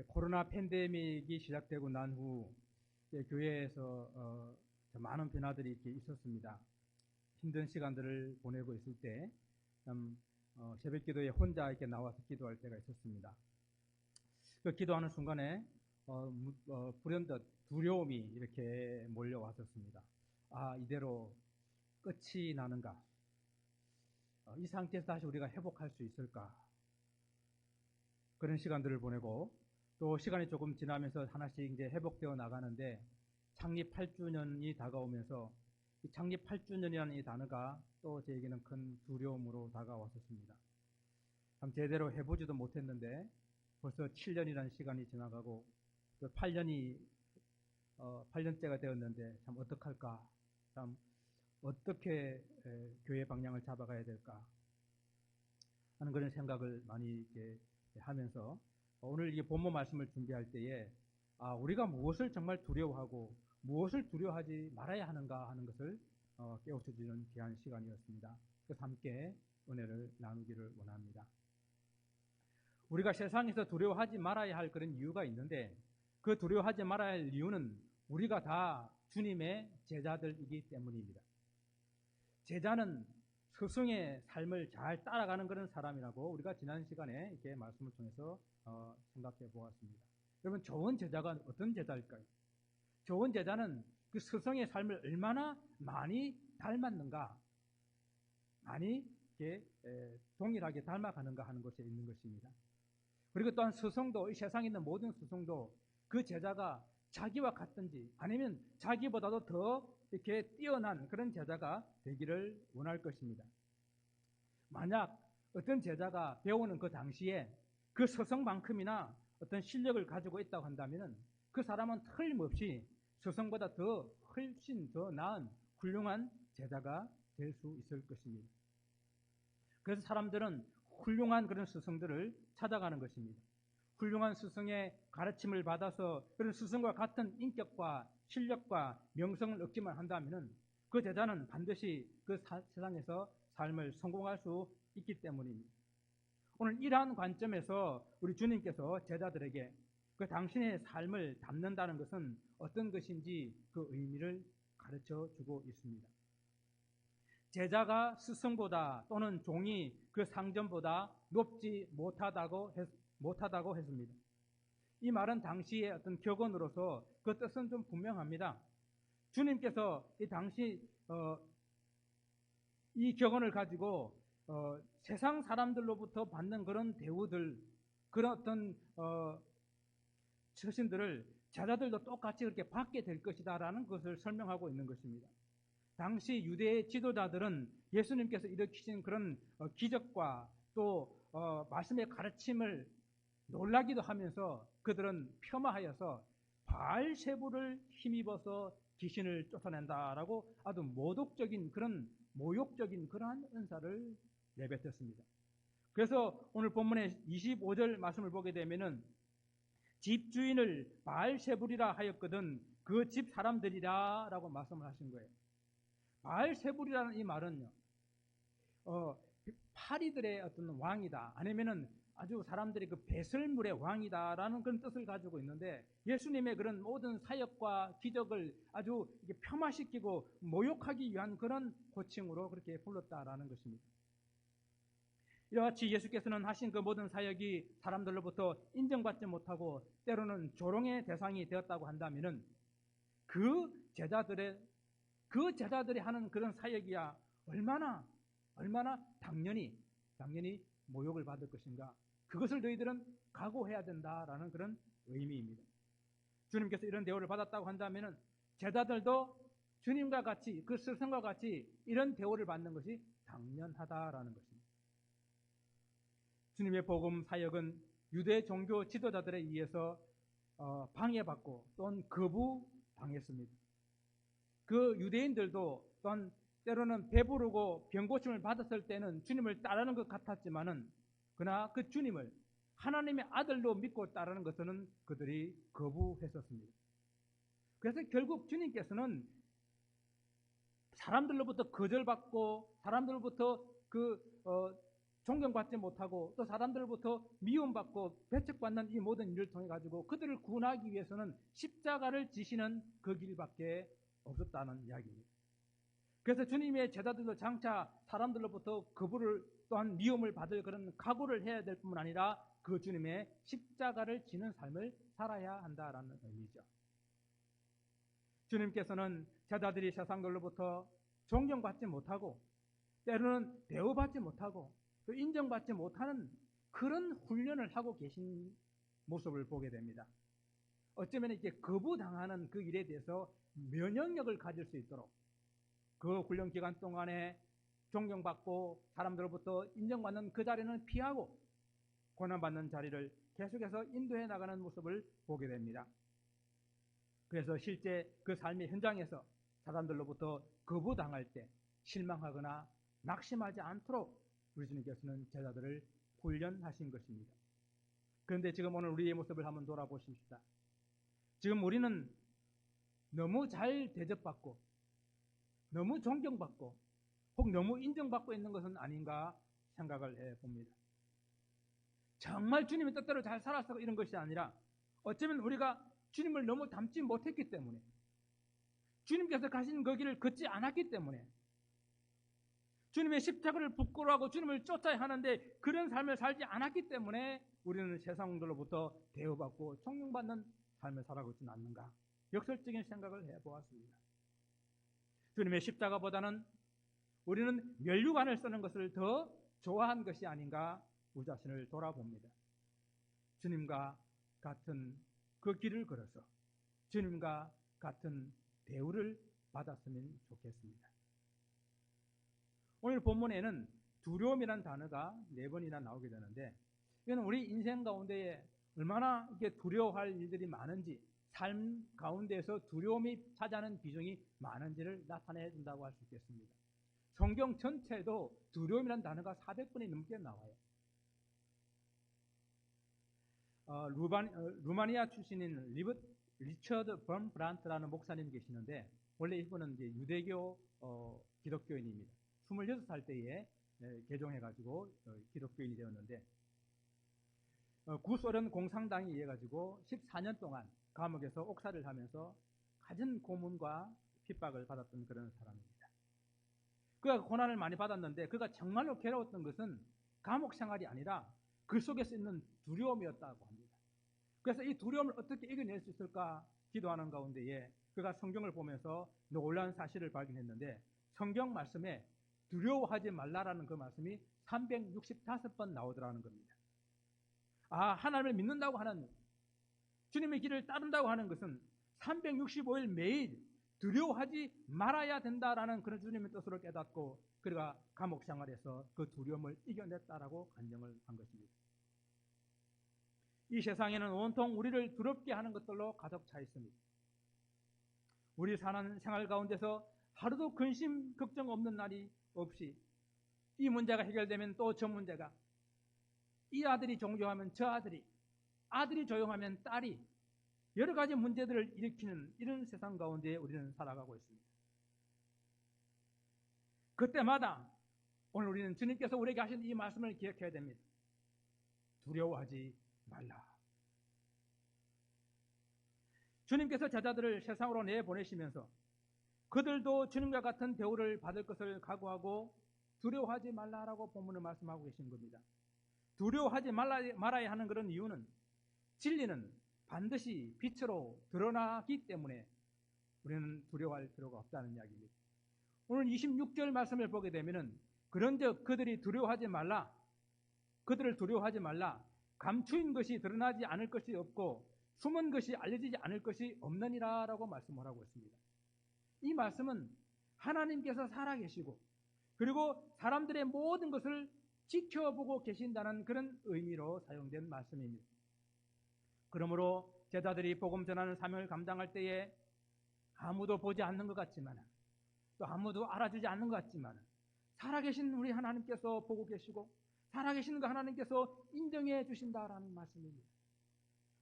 코로나 팬데믹이 시작되고 난 후 교회에서 많은 변화들이 이렇게 있었습니다. 힘든 시간들을 보내고 있을 때 새벽 기도에 혼자 이렇게 나와서 기도할 때가 있었습니다. 그 기도하는 순간에 불현듯 두려움이 이렇게 몰려왔었습니다. 아, 이대로 끝이 나는가? 이 상태에서 다시 우리가 회복할 수 있을까? 그런 시간들을 보내고 또 시간이 조금 지나면서 하나씩 이제 회복되어 나가는데 창립 8주년이 다가오면서 이 창립 8주년이라는 이 단어가 또 저에게는 큰 두려움으로 다가왔었습니다. 참 제대로 해보지도 못했는데 벌써 7년이라는 시간이 지나가고 그 8년째가 되었는데 참 어떡할까? 참 어떻게 교회 방향을 잡아가야 될까 하는 그런 생각을 많이 이렇게 하면서 오늘 이 본문 말씀을 준비할 때에 우리가 무엇을 정말 두려워하고 무엇을 두려워하지 말아야 하는가 하는 것을 깨우쳐주는 귀한 시간이었습니다. 그래서 함께 은혜를 나누기를 원합니다. 우리가 세상에서 두려워하지 말아야 할 그런 이유가 있는데 그 두려워하지 말아야 할 이유는 우리가 다 주님의 제자들이기 때문입니다. 제자는 스승의 삶을 잘 따라가는 그런 사람이라고 우리가 지난 시간에 이렇게 말씀을 통해서 생각해 보았습니다. 여러분, 좋은 제자가 어떤 제자일까요? 좋은 제자는 그 스승의 삶을 얼마나 많이 닮았는가, 많이 이렇게 동일하게 닮아가는가 하는 것에 있는 것입니다. 그리고 또한 스승도, 이 세상에 있는 모든 스승도 그 제자가 자기와 같든지 아니면 자기보다도 더 이렇게 뛰어난 그런 제자가 되기를 원할 것입니다. 만약 어떤 제자가 배우는 그 당시에 그 스승만큼이나 어떤 실력을 가지고 있다고 한다면 그 사람은 틀림없이 스승보다 더 훨씬 더 나은 훌륭한 제자가 될 수 있을 것입니다. 그래서 사람들은 훌륭한 그런 스승들을 찾아가는 것입니다. 훌륭한 스승의 가르침을 받아서 그런 스승과 같은 인격과 실력과 명성을 얻기만 한다면 그 제자는 반드시 그 세상에서 삶을 성공할 수 있기 때문입니다. 오늘 이러한 관점에서 우리 주님께서 제자들에게 그 당신의 삶을 담는다는 것은 어떤 것인지 그 의미를 가르쳐 주고 있습니다. 제자가 스승보다 또는 종이 그 상전보다 높지 못하다고 했습니다. 이 말은 당시의 어떤 격언으로서 그 뜻은 좀 분명합니다. 주님께서 이 당시 이 격언을 가지고 세상 사람들로부터 받는 그런 대우들, 그런 어떤 처신들을 제자들도 똑같이 그렇게 받게 될 것이다라는 것을 설명하고 있는 것입니다. 당시 유대의 지도자들은 예수님께서 일으키신 그런 기적과 또 말씀의 가르침을 놀라기도 하면서 그들은 폄하하여서 바알세부를 힘입어서 귀신을 쫓아낸다라고 아주 모독적인 그런 모욕적인 그러한 은사를 내뱉었습니다. 그래서 오늘 본문의 25절 말씀을 보게 되면은 집주인을 바알세불이라 하였거든 그 집 사람들이라 라고 말씀을 하신 거예요. 바알세불이라는 이 말은요, 파리들의 어떤 왕이다, 아니면은 아주 사람들이 그 배설물의 왕이다라는 그런 뜻을 가지고 있는데 예수님의 그런 모든 사역과 기적을 아주 폄하시키고 모욕하기 위한 그런 호칭으로 그렇게 불렀다라는 것입니다. 이와 같이 예수께서는 하신 그 모든 사역이 사람들로부터 인정받지 못하고 때로는 조롱의 대상이 되었다고 한다면은 그 제자들이 하는 그런 사역이야 얼마나 당연히 모욕을 받을 것인가, 그것을 너희들은 각오해야 된다라는 그런 의미입니다. 주님께서 이런 대우를 받았다고 한다면은 제자들도 주님과 같이 그 스승과 같이 이런 대우를 받는 것이 당연하다라는 것입니다. 주님의 복음 사역은 유대 종교 지도자들에 의해서 방해받고 또는 거부당했습니다. 그 유대인들도 또한 때로는 배부르고 병고침을 받았을 때는 주님을 따르는 것 같았지만은 그러나 그 주님을 하나님의 아들로 믿고 따르는 것은 그들이 거부했었습니다. 그래서 결국 주님께서는 사람들로부터 거절받고 사람들로부터 존경받지 못하고 또 사람들로부터 미움받고 배척받는 이 모든 일을 통해 가지고 그들을 구원하기 위해서는 십자가를 지시는 그 길밖에 없었다는 이야기입니다. 그래서 주님의 제자들도 장차 사람들로부터 거부를 또한 미움을 받을 그런 각오를 해야 될 뿐만 아니라 그 주님의 십자가를 지는 삶을 살아야 한다라는 의미죠. 주님께서는 제자들이 세상들로부터 존경받지 못하고 때로는 대우받지 못하고 또 인정받지 못하는 그런 훈련을 하고 계신 모습을 보게 됩니다. 어쩌면 이렇게 거부당하는 그 일에 대해서 면역력을 가질 수 있도록 그 훈련 기간 동안에 존경받고 사람들로부터 인정받는 그 자리는 피하고 고난받는 자리를 계속해서 인도해 나가는 모습을 보게 됩니다. 그래서 실제 그 삶의 현장에서 사람들로부터 거부당할 때 실망하거나 낙심하지 않도록 우리 주님께서는 제자들을 훈련하신 것입니다. 그런데 지금 오늘 우리의 모습을 한번 돌아보십시다. 지금 우리는 너무 잘 대접받고 너무 존경받고 혹 너무 인정받고 있는 것은 아닌가 생각을 해봅니다. 정말 주님의 뜻대로 잘 살아서 이런 것이 아니라 어쩌면 우리가 주님을 너무 닮지 못했기 때문에 주님께서 가신 그 길을 걷지 않았기 때문에 주님의 십자가를 부끄러워하고 주님을 쫓아야 하는데 그런 삶을 살지 않았기 때문에 우리는 세상들로부터 대우받고 존경받는 삶을 살아가고 있지는 않는가 역설적인 생각을 해보았습니다. 주님의 십자가보다는 우리는 면류관을 쓰는 것을 더 좋아한 것이 아닌가 우리 자신을 돌아봅니다. 주님과 같은 그 길을 걸어서 주님과 같은 대우를 받았으면 좋겠습니다. 오늘 본문에는 두려움이라는 단어가 4번이나 나오게 되는데 이건 우리 인생 가운데에 얼마나 이렇게 두려워할 일들이 많은지 삶 가운데에서 두려움이 차지하는 비중이 많은지를 나타내 준다고 할 수 있겠습니다. 성경 전체에도 두려움이라는 단어가 400번이 넘게 나와요. 루마니아 출신인 리처드 범 브란트라는 목사님이 계시는데 원래 이분은 이제 유대교 기독교인입니다. 26살 때에 개종해가지고 기독교인이 되었는데 구소련 공산당에 의해 가지고 14년 동안 감옥에서 옥살이를 하면서 갖은 고문과 핍박을 받았던 그런 사람입니다. 그가 고난을 많이 받았는데 그가 정말로 괴로웠던 것은 감옥 생활이 아니라 그 속에서 있는 두려움이었다고 합니다. 그래서 이 두려움을 어떻게 이겨낼 수 있을까 기도하는 가운데에 그가 성경을 보면서 놀라운 사실을 발견했는데 성경 말씀에 두려워하지 말라라는 그 말씀이 365번 나오더라는 겁니다. 하나님을 믿는다고 하는 주님의 길을 따른다고 하는 것은 365일 매일 두려워하지 말아야 된다라는 그런 주님의 뜻으로 깨닫고 그가 감옥 생활에서 그 두려움을 이겨냈다라고 간증을 한 것입니다. 이 세상에는 온통 우리를 두렵게 하는 것들로 가득 차 있습니다. 우리 사는 생활 가운데서 하루도 근심 걱정 없는 날이 없이 이 문제가 해결되면 또 저 문제가 이 아들이 종교하면 저 아들이 조용하면 딸이 여러 가지 문제들을 일으키는 이런 세상 가운데 우리는 살아가고 있습니다. 그때마다 오늘 우리는 주님께서 우리에게 하신 이 말씀을 기억해야 됩니다. 두려워하지 말라. 주님께서 제자들을 세상으로 내보내시면서 그들도 주님과 같은 대우를 받을 것을 각오하고 두려워하지 말라라고 본문을 말씀하고 계신 겁니다. 두려워하지 말아야 하는 그런 이유는 진리는 반드시 빛으로 드러나기 때문에 우리는 두려워할 필요가 없다는 이야기입니다. 오늘 26절 말씀을 보게 되면은 그런즉 그들을 두려워하지 말라. 감추인 것이 드러나지 않을 것이 없고 숨은 것이 알려지지 않을 것이 없느니라 라고 말씀을 하고 있습니다. 이 말씀은 하나님께서 살아계시고 그리고 사람들의 모든 것을 지켜보고 계신다는 그런 의미로 사용된 말씀입니다. 그러므로 제자들이 복음 전하는 사명을 감당할 때에 아무도 보지 않는 것 같지만 또 아무도 알아주지 않는 것 같지만 살아계신 우리 하나님께서 보고 계시고 살아계신 그 하나님께서 인정해 주신다라는 말씀입니다.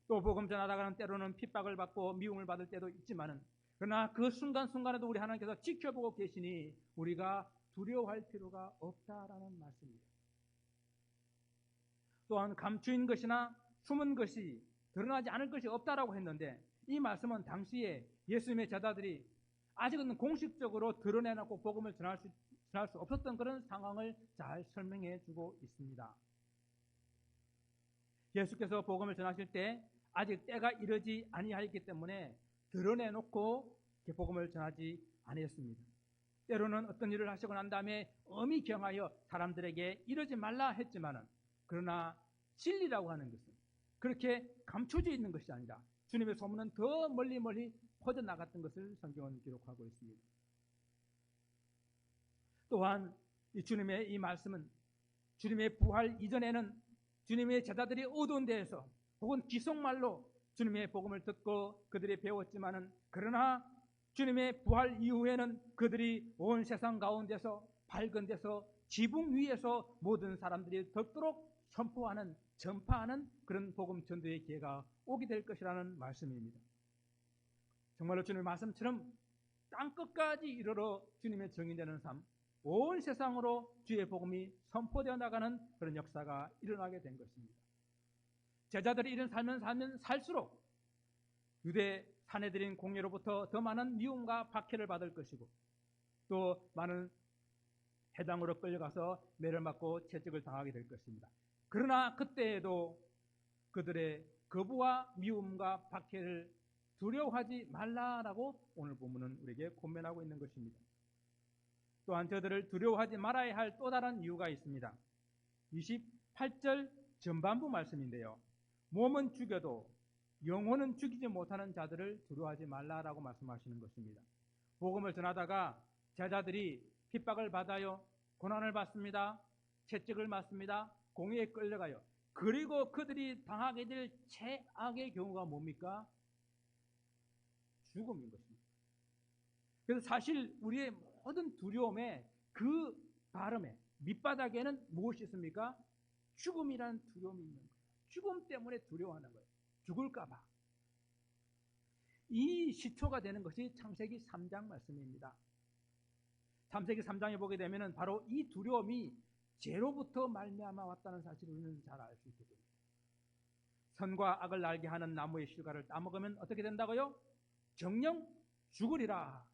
또 복음 전하다가는 때로는 핍박을 받고 미움을 받을 때도 있지만은 그러나 그 순간순간에도 우리 하나님께서 지켜보고 계시니 우리가 두려워할 필요가 없다라는 말씀입니다. 또한 감추인 것이나 숨은 것이 드러나지 않을 것이 없다라고 했는데, 이 말씀은 당시에 예수님의 제자들이 아직은 공식적으로 드러내놓고 복음을 전할 수 없었던 그런 상황을 잘 설명해 주고 있습니다. 예수께서 복음을 전하실 때 아직 때가 이르지 아니하였기 때문에 드러내놓고 복음을 전하지 아니했습니다. 때로는 어떤 일을 하시고 난 다음에 엄히 경하여 사람들에게 이러지 말라 했지만은, 그러나 진리라고 하는 것은 그렇게 감춰져 있는 것이 아니라 주님의 소문은 더 멀리 퍼져나갔던 것을 성경은 기록하고 있습니다. 또한 이 주님의 이 말씀은 주님의 부활 이전에는 주님의 제자들이 어두운 데에서 혹은 기속말로 주님의 복음을 듣고 그들이 배웠지만은, 그러나 주님의 부활 이후에는 그들이 온 세상 가운데서 밝은 데서 지붕 위에서 모든 사람들이 듣도록 선포하는, 전파하는 그런 복음 전도의 기회가 오게 될 것이라는 말씀입니다. 정말로 주님의 말씀처럼 땅끝까지 이르러 주님의 증인되는 삶, 온 세상으로 주의 복음이 선포되어 나가는 그런 역사가 일어나게 된 것입니다. 제자들이 이런 삶을 살면 살수록 유대 사내들인 공예로부터 더 많은 미움과 박해를 받을 것이고, 또 많은 해당으로 끌려가서 매를 맞고 채찍을 당하게 될 것입니다. 그러나 그때에도 그들의 거부와 미움과 박해를 두려워하지 말라라고 오늘 본문은 우리에게 권면하고 있는 것입니다. 또한 저들을 두려워하지 말아야 할 또 다른 이유가 있습니다. 28절 전반부 말씀인데요, 몸은 죽여도 영혼은 죽이지 못하는 자들을 두려워하지 말라라고 말씀하시는 것입니다. 복음을 전하다가 제자들이 핍박을 받아요, 고난을 받습니다, 채찍을 맞습니다, 공회에 끌려가요. 그리고 그들이 당하게 될 최악의 경우가 뭡니까? 죽음인 것입니다. 그래서 사실 우리의 모든 두려움의 그 발음에 밑바닥에는 무엇이 있습니까? 죽음이라는 두려움이 있는 거예요. 죽음 때문에 두려워하는 거예요. 죽을까 봐. 이 시초가 되는 것이 창세기 3장 말씀입니다. 창세기 3장에 보게 되면 바로 이 두려움이 죄로부터 말미암아 왔다는 사실을 우리는 잘 알 수 있게 됩니다. 선과 악을 알게 하는 나무의 실과를 따먹으면 어떻게 된다고요? 정녕 죽으리라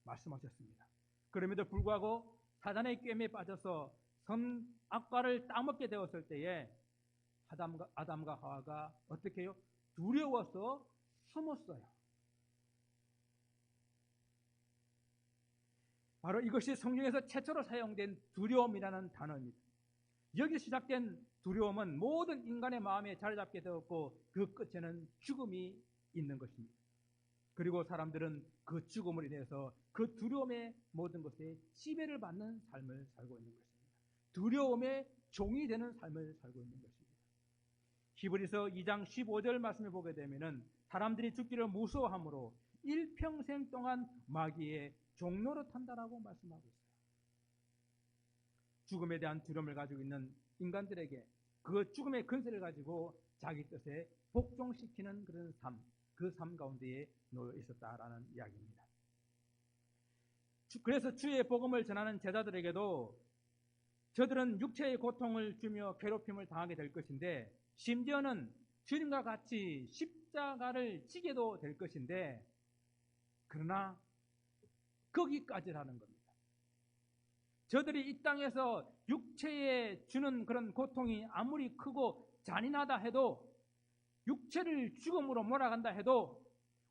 말씀하셨습니다. 그럼에도 불구하고 사단의 꿰매에 빠져서 선악과를 따먹게 되었을 때에 아담과 하와가 어떻게 해요? 두려워서 숨었어요. 바로 이것이 성경에서 최초로 사용된 두려움이라는 단어입니다. 여기 시작된 두려움은 모든 인간의 마음에 자리 잡게 되었고, 그 끝에는 죽음이 있는 것입니다. 그리고 사람들은 그 죽음으로 인해서 그 두려움의 모든 것에 지배를 받는 삶을 살고 있는 것입니다. 두려움의 종이 되는 삶을 살고 있는 것입니다. 히브리서 2장 15절 말씀을 보게 되면은 사람들이 죽기를 무서워함으로 일평생 동안 마귀의 종로로 탄다라고 말씀하고 있어요. 죽음에 대한 두려움을 가지고 있는 인간들에게 그 죽음의 근세를 가지고 자기 뜻에 복종시키는 그런 삶, 그 삶 가운데에 놓여 있었다라는 이야기입니다. 그래서 주의 복음을 전하는 제자들에게도 저들은 육체의 고통을 주며 괴롭힘을 당하게 될 것인데, 심지어는 주님과 같이 십자가를 지게도 될 것인데, 그러나 거기까지라는 겁니다. 저들이 이 땅에서 육체에 주는 그런 고통이 아무리 크고 잔인하다 해도, 육체를 죽음으로 몰아간다 해도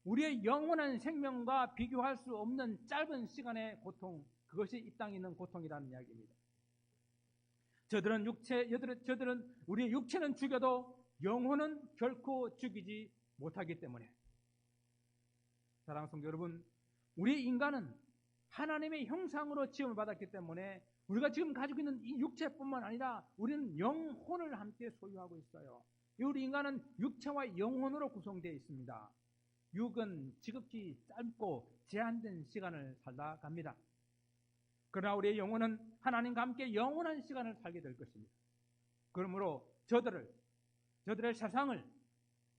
우리의 영원한 생명과 비교할 수 없는 짧은 시간의 고통, 그것이 이 땅에 있는 고통이라는 이야기입니다. 저들은 우리의 육체는 죽여도 영혼은 결코 죽이지 못하기 때문에, 사랑하는 성도 여러분, 우리 인간은 하나님의 형상으로 지음을 받았기 때문에 우리가 지금 가지고 있는 이 육체뿐만 아니라 우리는 영혼을 함께 소유하고 있어요. 우리 인간은 육체와 영혼으로 구성되어 있습니다. 육은 지극히 짧고 제한된 시간을 살다 갑니다. 그러나 우리의 영혼은 하나님과 함께 영원한 시간을 살게 될 것입니다. 그러므로 저들의 세상을,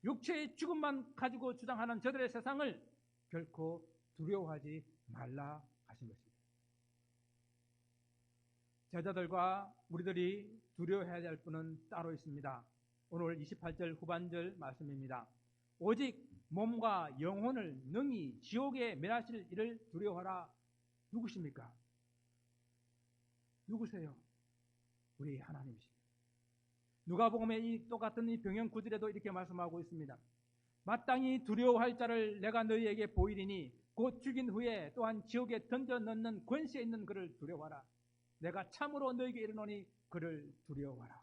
육체의 죽음만 가지고 주장하는 저들의 세상을 결코 두려워하지 말라 하신 것입니다. 제자들과 우리들이 두려워해야 될 분은 따로 있습니다. 오늘 28절 후반절 말씀입니다. 오직 몸과 영혼을 능히 지옥에 멸하실 이를 두려워하라. 누구십니까? 누구세요? 우리 하나님이십니다. 누가복음의 이 똑같은 이 병영 구절에도 이렇게 말씀하고 있습니다. 마땅히 두려워할 자를 내가 너희에게 보이리니 곧 죽인 후에 또한 지옥에 던져 넣는 권세 있는 그를 두려워하라. 내가 참으로 너희에게 이르노니 그를 두려워하라.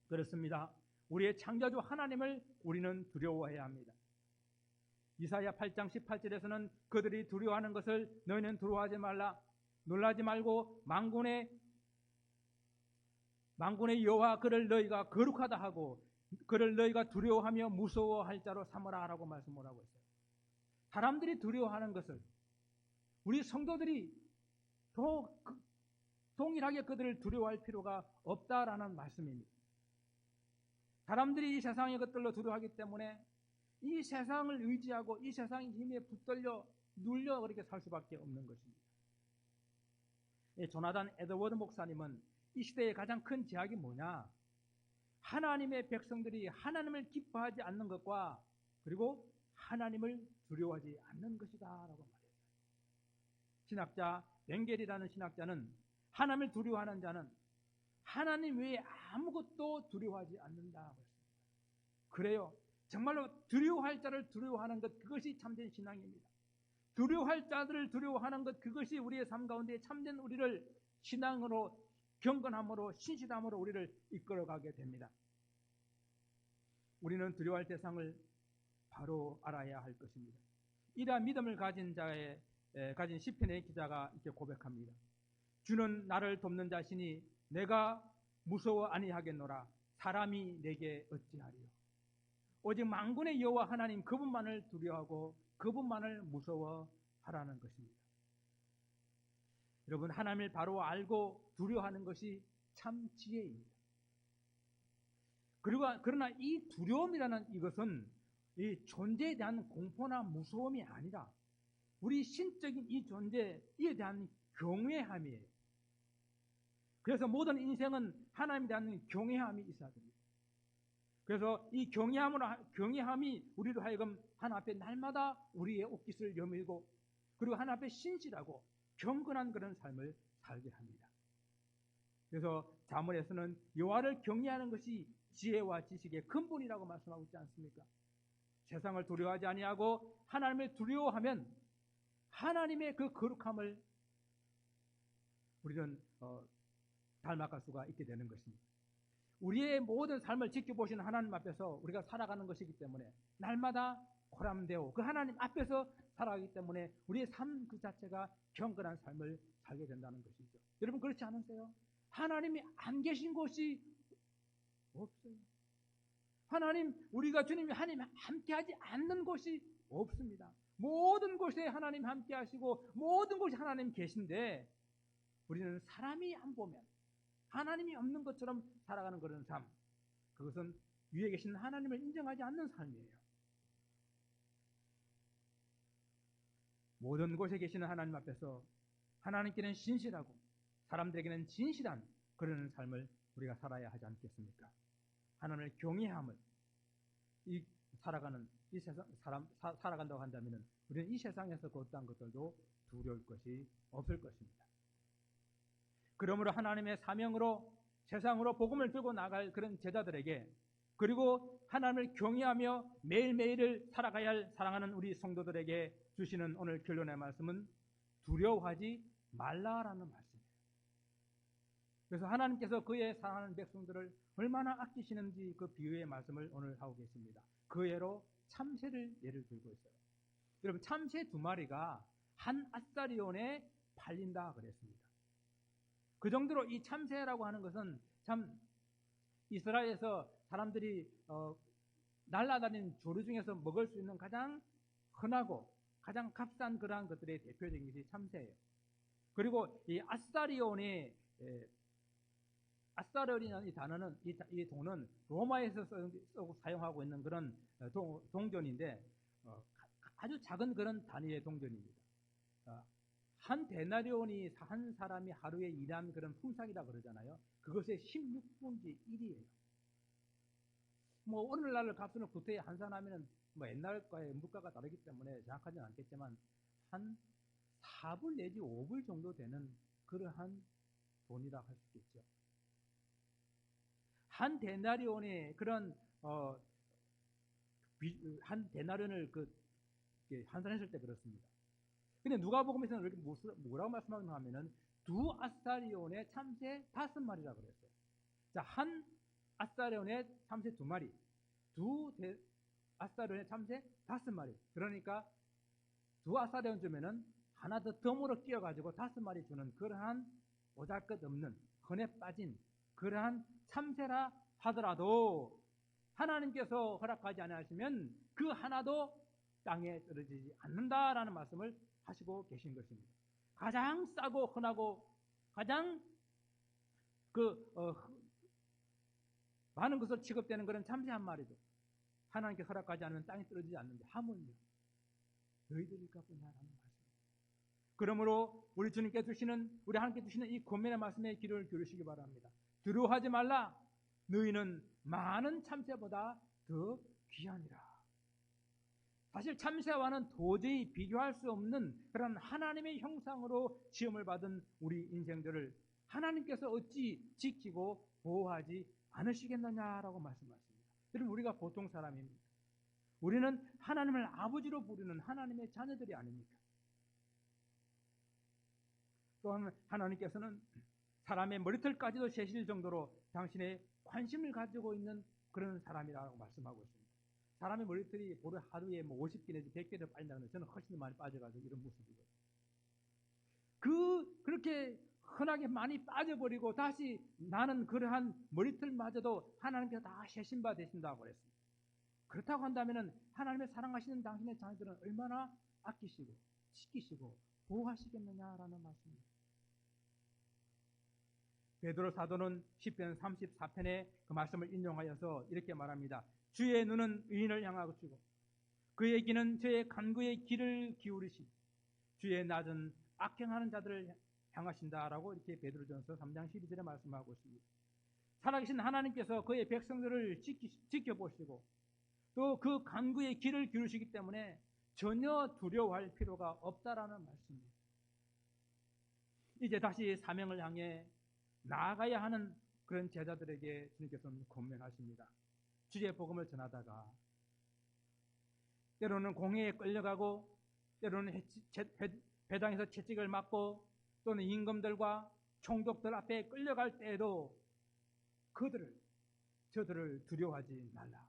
그렇습니다. 우리의 창조주 하나님을 우리는 두려워해야 합니다. 이사야 8장 18절에서는 그들이 두려워하는 것을 너희는 두려워하지 말라. 놀라지 말고 만군의 여호와 그를 너희가 거룩하다 하고 그를 너희가 두려워하며 무서워할 자로 삼으라 라고 말씀을 하고 있어요. 사람들이 두려워하는 것을 우리 성도들이 동일하게 그들을 두려워할 필요가 없다라는 말씀입니다. 사람들이 이 세상의 것들로 두려워하기 때문에 이 세상을 의지하고 이 세상의 힘에 붙들려 눌려 그렇게 살 수밖에 없는 것입니다. 조나단 에드워드 목사님은 이 시대의 가장 큰 제약이 뭐냐? 하나님의 백성들이 하나님을 기뻐하지 않는 것과 그리고 하나님을 두려워하지 않는 것이다 라고 말했어요. 신학자 벵겔이라는 신학자는 하나님을 두려워하는 자는 하나님 외에 아무것도 두려워하지 않는다고 했습니다. 그래요. 정말로 두려워할 자를 두려워하는 것, 그것이 참된 신앙입니다. 두려워할 자들을 두려워하는 것, 그것이 우리의 삶 가운데 참된 우리를 신앙으로 경건함으로 신실함으로 우리를 이끌어가게 됩니다. 우리는 두려워할 대상을 바로 알아야 할 것입니다. 이러한 믿음을 가진 시편의 기자가 이렇게 고백합니다. 주는 나를 돕는 자시니 내가 무서워 아니하겠노라. 사람이 내게 어찌하리요. 오직 만군의 여호와 하나님 그분만을 두려워하고 그분만을 무서워하라는 것입니다. 여러분, 하나님을 바로 알고 두려워하는 것이 참 지혜입니다. 그러나 이 두려움이라는 이것은 이 존재에 대한 공포나 무서움이 아니라 우리 신적인 이 존재에 대한 경외함이에요. 그래서 모든 인생은 하나님에 대한 경외함이 있어야 됩니다. 그래서 이 경외함이 우리로 하여금 하나님 앞에 날마다 우리의 옷깃을 여밀고 그리고 하나님 앞에 신실하고 경건한 그런 삶을 살게 합니다. 그래서 자문에서는 여호와를 경외하는 것이 지혜와 지식의 근본이라고 말씀하고 있지 않습니까? 세상을 두려워하지 아니하고 하나님을 두려워하면 하나님의 그 거룩함을 우리는 닮아갈 수가 있게 되는 것입니다. 우리의 모든 삶을 지켜보시는 하나님 앞에서 우리가 살아가는 것이기 때문에 날마다 보람되고 그 하나님 앞에서 살아가기 때문에 우리의 삶 그 자체가 경건한 삶을 살게 된다는 것이죠. 여러분 그렇지 않으세요? 하나님이 안 계신 곳이 없어요. 우리가 주님이 하나님 함께하지 않는 곳이 없습니다. 모든 곳에 하나님 함께하시고 모든 곳에 하나님 계신데 우리는 사람이 안 보면 하나님이 없는 것처럼 살아가는 그런 삶, 그것은 위에 계신 하나님을 인정하지 않는 삶이에요. 모든 곳에 계시는 하나님 앞에서 하나님께는 신실하고 사람들에게는 진실한 그런 삶을 우리가 살아야 하지 않겠습니까? 하나님을 경외함을 살아가는 이 세상 살아간다고 한다면 우리는 이 세상에서 그 어떠한 것들도 두려울 것이 없을 것입니다. 그러므로 하나님의 사명으로 세상으로 복음을 들고 나갈 그런 제자들에게 그리고 하나님을 경외하며 매일매일을 살아가야 할 사랑하는 우리 성도들에게 주시는 오늘 결론의 말씀은 두려워하지 말라라는 말씀이에요. 그래서 하나님께서 그의 사랑하는 백성들을 얼마나 아끼시는지 그 비유의 말씀을 오늘 하고 계십니다. 그 예로 참새를 예를 들고 있어요. 여러분 참새 2마리가 한 아사리온에 팔린다 그랬습니다. 그 정도로 이 참새라고 하는 것은 참 이스라엘에서 사람들이 날아다니는 조류 중에서 먹을 수 있는 가장 흔하고 가장 값싼 그러한 것들의 대표적인 것이 참새예요. 그리고 이 아사리온이라는 이 단어는 이 돈은 로마에서 사용하고 있는 그런 동전인데 아주 작은 그런 단위의 동전입니다. 한 데나리온이 한 사람이 하루에 일한 그런 품삯이라 그러잖아요. 그것의 16분의 1이에요. 뭐 오늘날 값으로 구태에 환산하면은 뭐 옛날과의 물가가 다르기 때문에 정확하지는 않겠지만 한 4불 내지 5불 정도 되는 그러한 돈이라 할 수 있겠죠. 한 데나리온의 그런 한 데나리온을 환산했을 때 그렇습니다. 근데 누가복음에서는 이렇게 뭐라고 말씀하는가 하면은 두 아사리온의 참새 5마리라고 그랬어요. 자, 한 아사리온의 참새 2마리, 두 아사리온의 참새 5마리. 그러니까 두 아사리온 주면은 하나 더 덤으로 끼워가지고 5마리 주는 그러한 보잘것없는 헌에 빠진 그러한 참새라 하더라도 하나님께서 허락하지 않으시면 그 하나도 땅에 떨어지지 않는다라는 말씀을 하시고 계신 것입니다. 가장 싸고 흔하고 가장 많은 것을 취급되는 그런 참새 한 마리도 하나님께 허락하지 않으면 땅에 떨어지지 않는데 하물며 너희들이 갚으나라는 말씀. 그러므로 우리 주님께 주시는 우리 하나님께 주시는 이 권면의 말씀에 귀를 기울이시기 바랍니다. 두려워하지 말라. 너희는 많은 참새보다 더 귀하니라. 사실 참새와는 도저히 비교할 수 없는 그런 하나님의 형상으로 지음을 받은 우리 인생들을 하나님께서 어찌 지키고 보호하지 않으시겠느냐라고 말씀하십니다. 여러분, 우리가 보통 사람입니다. 우리는 하나님을 아버지로 부르는 하나님의 자녀들이 아닙니까? 또한 하나님께서는 사람의 머리털까지도 세실 정도로 당신의 관심을 가지고 있는 그런 사람이라고 말씀하고 있습니다. 사람의 머리털이 하루에 50개 내지 100개를 빠진다면 저는 훨씬 많이 빠져가지고 이런 모습이거든요. 그렇게 흔하게 많이 빠져버리고 다시 나는 그러한 머리털마저도 하나님께서 다 세신바 되신다고 그랬습니다. 그렇다고 한다면 하나님의 사랑하시는 당신의 자녀들은 얼마나 아끼시고 지키시고 보호하시겠느냐라는 말씀입니다. 베드로 사도는 시편 34편의 그 말씀을 인용하여서 이렇게 말합니다. 주의 눈은 의인을 향하시고 그의 귀는 저의 간구의 귀를 기울이시 주의 낮은 악행하는 자들을 향하신다라고 이렇게 베드로전서 3장 12절에 말씀하고 있습니다. 살아계신 하나님께서 그의 백성들을 지켜보시고 또 그 간구의 귀를 기울이시기 때문에 전혀 두려워할 필요가 없다라는 말씀입니다. 이제 다시 사명을 향해 나아가야 하는 그런 제자들에게 주님께서는 권면하십니다. 주의 복음을 전하다가 때로는 공회에 끌려가고 때로는 회당에서 채찍을 맞고 또는 임금들과 총독들 앞에 끌려갈 때에도 저들을 두려워하지 말라.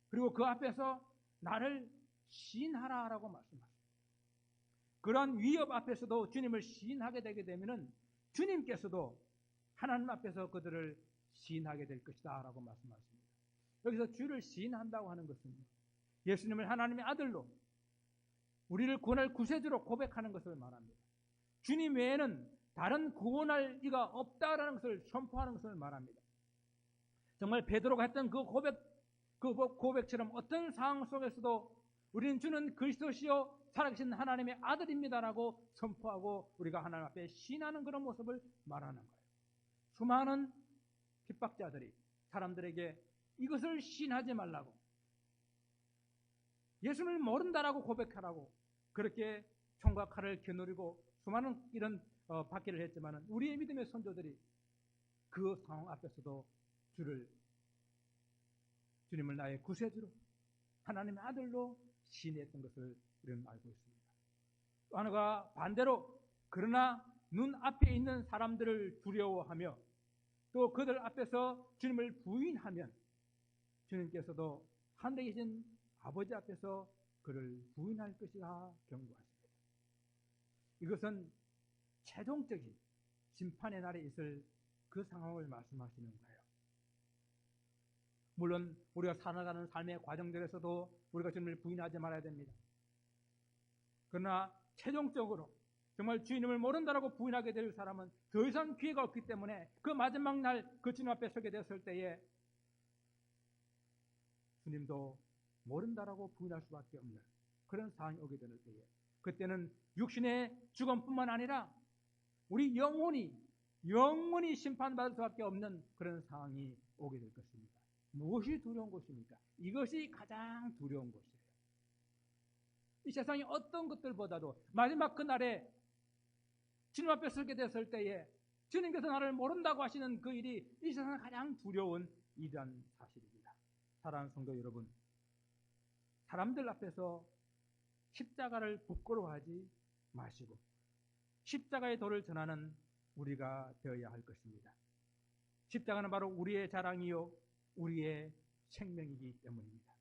그리고 그 앞에서 나를 시인하라라고 말씀하십니다. 그러한 위협 앞에서도 주님을 시인하게 되게 되면은 주님께서도 하나님 앞에서 그들을 시인하게 될 것이다 라고 말씀하십니다. 여기서 주를 시인한다고 하는 것은 예수님을 하나님의 아들로 우리를 구원할 구세주로 고백하는 것을 말합니다. 주님 외에는 다른 구원할 이가 없다라는 것을 선포하는 것을 말합니다. 정말 베드로가 했던 그 고백처럼 어떤 상황 속에서도 우리는 주는 그리스도시요 살아계신 하나님의 아들입니다라고 선포하고 우리가 하나님 앞에 시인하는 그런 모습을 말하는 거예요. 수많은 핍박자들이 사람들에게 이것을 시인하지 말라고 예수를 모른다라고 고백하라고 그렇게 총과 칼을 겨누르고 수많은 이런 박해를 했지만 우리의 믿음의 선조들이 그 상황 앞에서도 주님을 나의 구세주로 하나님의 아들로 시인했던 것을 우리는 알고 있습니다. 또 하나가 반대로 그러나 눈앞에 있는 사람들을 두려워하며 또 그들 앞에서 주님을 부인하면 주님께서도 하늘에 계신 아버지 앞에서 그를 부인할 것이라 경고하십니다. 이것은 최종적인 심판의 날에 있을 그 상황을 말씀하시는 거예요. 물론 우리가 살아가는 삶의 과정들에서도 우리가 주님을 부인하지 말아야 됩니다. 그러나 최종적으로 정말 주님을 모른다라고 부인하게 될 사람은 더 이상 기회가 없기 때문에 그 마지막 날 그 주님 앞에 서게 됐을 때에 주님도 모른다라고 부인할 수밖에 없는 그런 상황이 오게 될 때에 그때는 육신의 죽음뿐만 아니라 우리 영혼이 심판받을 수밖에 없는 그런 상황이 오게 될 것입니다. 무엇이 두려운 것입니까? 이것이 가장 두려운 것이에요. 이 세상의 어떤 것들보다도 마지막 그날에 주님 앞에 서게 됐을 때에 주님께서 나를 모른다고 하시는 그 일이 이 세상에 가장 두려운 일이란 사실입니다. 사랑하는 성도 여러분, 사람들 앞에서 십자가를 부끄러워하지 마시고 십자가의 도를 전하는 우리가 되어야 할 것입니다. 십자가는 바로 우리의 자랑이요 우리의 생명이기 때문입니다.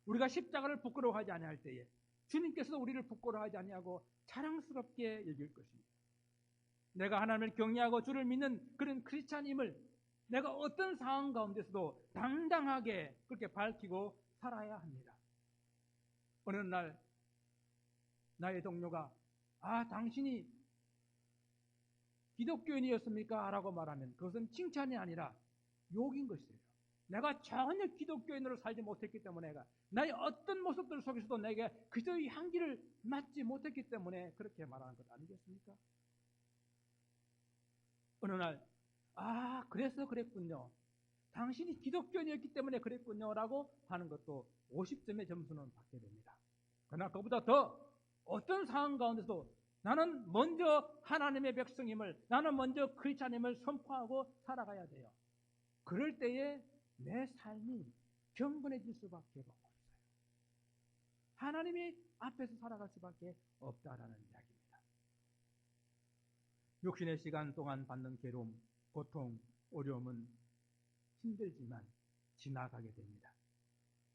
우리가 십자가를 부끄러워하지 아니할 때에 주님께서도 우리를 부끄러워하지 아니하고 자랑스럽게 여길 것입니다. 내가 하나님을 경외하고 주를 믿는 그런 크리스찬임을 내가 어떤 상황 가운데서도 당당하게 그렇게 밝히고 살아야 합니다. 어느 날 나의 동료가 당신이 기독교인이었습니까? 라고 말하면 그것은 칭찬이 아니라 욕인 것이에요. 내가 전혀 기독교인으로 살지 못했기 때문에 나의 어떤 모습들 속에서도 내게 그저의 향기를 맡지 못했기 때문에 그렇게 말하는 것 아니겠습니까? 어느 날 그래서 그랬군요. 당신이 기독교인이었기 때문에 그랬군요 라고 하는 것도 50점의 점수는 받게 됩니다. 그러나 그보다 더 어떤 상황 가운데서 나는 먼저 하나님의 백성임을, 나는 먼저 크리스찬임을 선포하고 살아가야 돼요. 그럴 때에 내 삶이 경건해질 수밖에 없어요. 하나님이 앞에서 살아갈 수밖에 없다라는 이야기입니다. 육신의 시간 동안 받는 괴로움, 고통, 어려움은 힘들지만 지나가게 됩니다.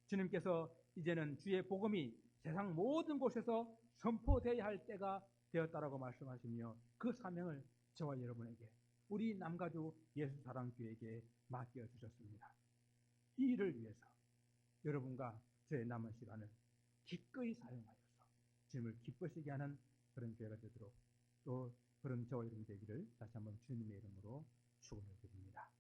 주님께서 이제는 주의 복음이 세상 모든 곳에서 선포되어야 할 때가 되었다라고 말씀하시며 그 사명을 저와 여러분에게, 우리 남가주 예수사랑교회에게 맡겨주셨습니다. 이 일을 위해서 여러분과 저의 남은 시간을 기꺼이 사용하여서 주님을 기쁘시게 하는 그런 교회가 되도록 또 그런 저와 여러분 되기를 다시 한번 주님의 이름으로 축원을 드립니다.